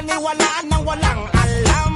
paniwalaan ng walang alam.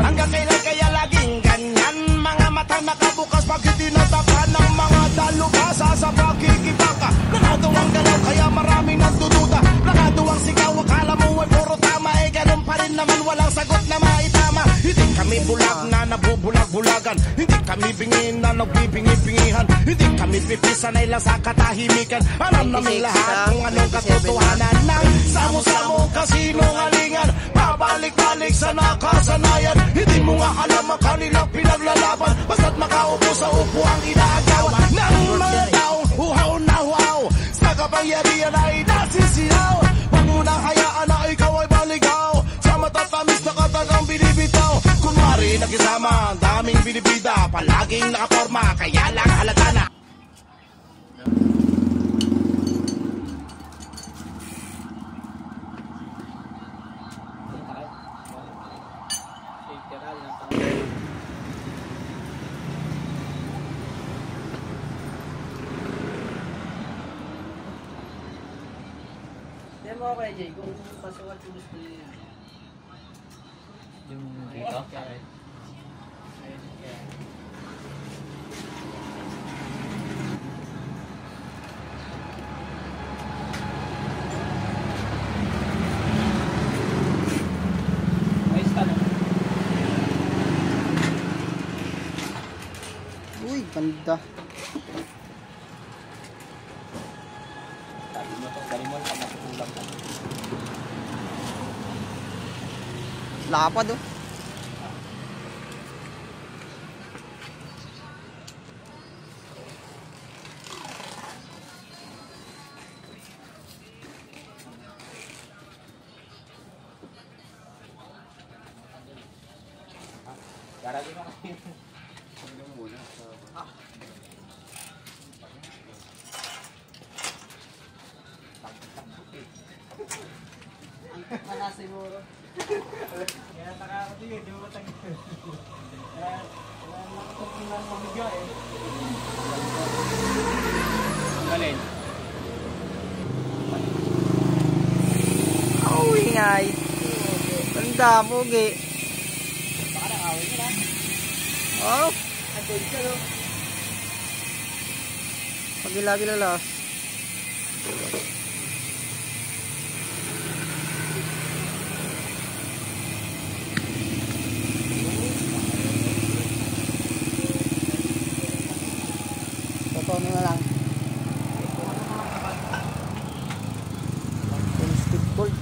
Hanggang kailan kaya laging ganyan? Mga mata nakabukas pag itinatapan ng mga dalubhasa sa pagkikibaka. Nakatuwang galaw kaya maraming nagdududa. Nakatuwang sigaw, akala mo ay puro tama. Eh ganun pa rin naman, walang sagot na maitama. Hindi kami bulag na nabubulag-bulagan. Hindi kami bingin na nagbibingi-bingihan. Hindi kami pipisanay lang sa katahimikan. Alam namin lahat kung anong katotohanan ng samo-samo kasinungalingan. Babalik-balik sa nakasanayan. Hindi mo nga alam ang kanilang pinaglalaban. Basta't makaupo sa upo ang inaagawan ng mga taong uhaw na uhaw. Sa kapangyarihan ay nasisiyaw. Huwag mo nang hayaan na ikaw ay baligaw. Sa matatamis na katagang binibitaw. Kunwari nakisama ang daming binibida. Palaging nakaporma kaya lang halata na. Yan mo kay Jay, kung pasukan ko gusto niyo yan. Yung dito? Uy, ganda. Lapad oh. Garagin mo kasi. Ang mana siguro. Kaya taka ako dito, di mo matagin. Kaya nakatagin mamiga eh. Galin. Oh, ingay. Ganda, pogi. Baka nakawin mo na. Oh, Andun ka no. pagila-gilalas. Totoo na lang. Speed board.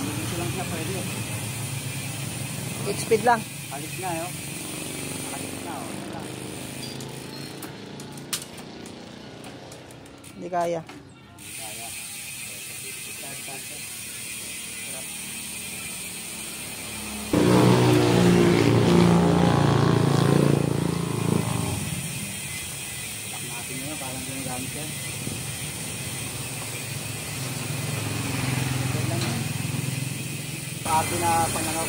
Dito lang siya pwede. 8 speed lang. Alis na yun. Alis na o. Hindi kaya. Kaya. Lock natin yun. Parang ginagamit yan. Sabi na pananaw.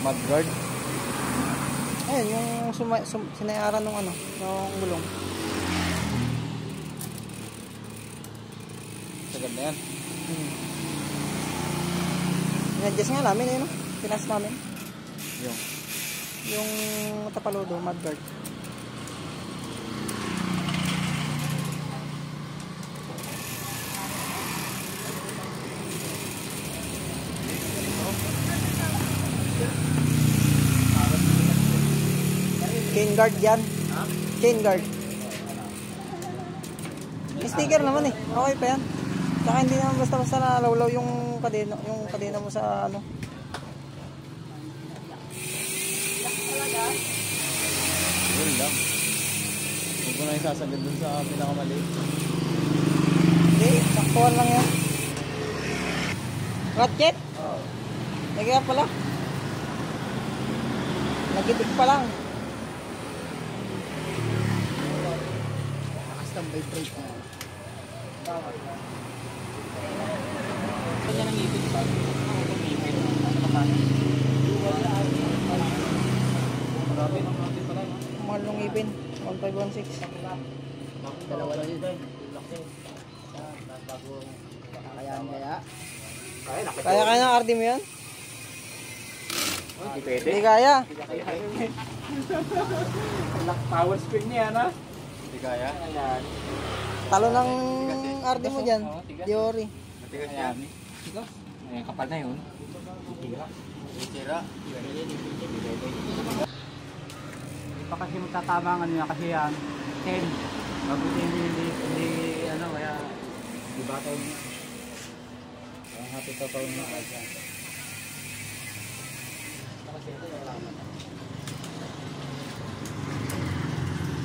Mudguard. Ayun, yung sinayaran ng ano, ng gulong. Sagad na yan. In-adjust nga namin eh, no? Pinas namin. Yung Yung tapaludo, mudguard. Chain guard yan. Chain guard. May sticker naman eh. Okay pa yan. Saka hindi naman basta-basta nalawlaw yung kadena mo sa ano. yun lang. Huwag mo na isasagad dun sa pinakamali. Hindi, saktuan lang yan. Ratchet? Oo. Nagyan pala. Nagitig pa lang. Isang vibrate na. Kanya ng ipin pa. Ipin. Marami ng natin pala, no? Mahal ng ipin. 1516. Dalawa lang yun. Kakayanin kaya? Kaya ng RD mo yan? Hindi pwede. Hindi kaya. Power spring niya, no? Hindi kaya. Ayan. Talo ng RD mo dyan. Diori. Matigas yan. Eh, kapal na yun. Tira. Hindi pa kasi magtatama ang ano niya kasi yan. 10. Mabuti hindi ano kaya di ba tayo niya. Kaya happy to tayo niya kaya.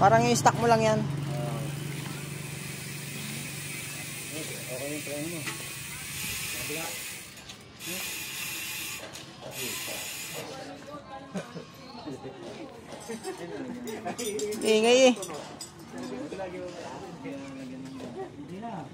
Parang yung stock mo lang yan. Okay yung try mo. Ingay eh. Hindi na.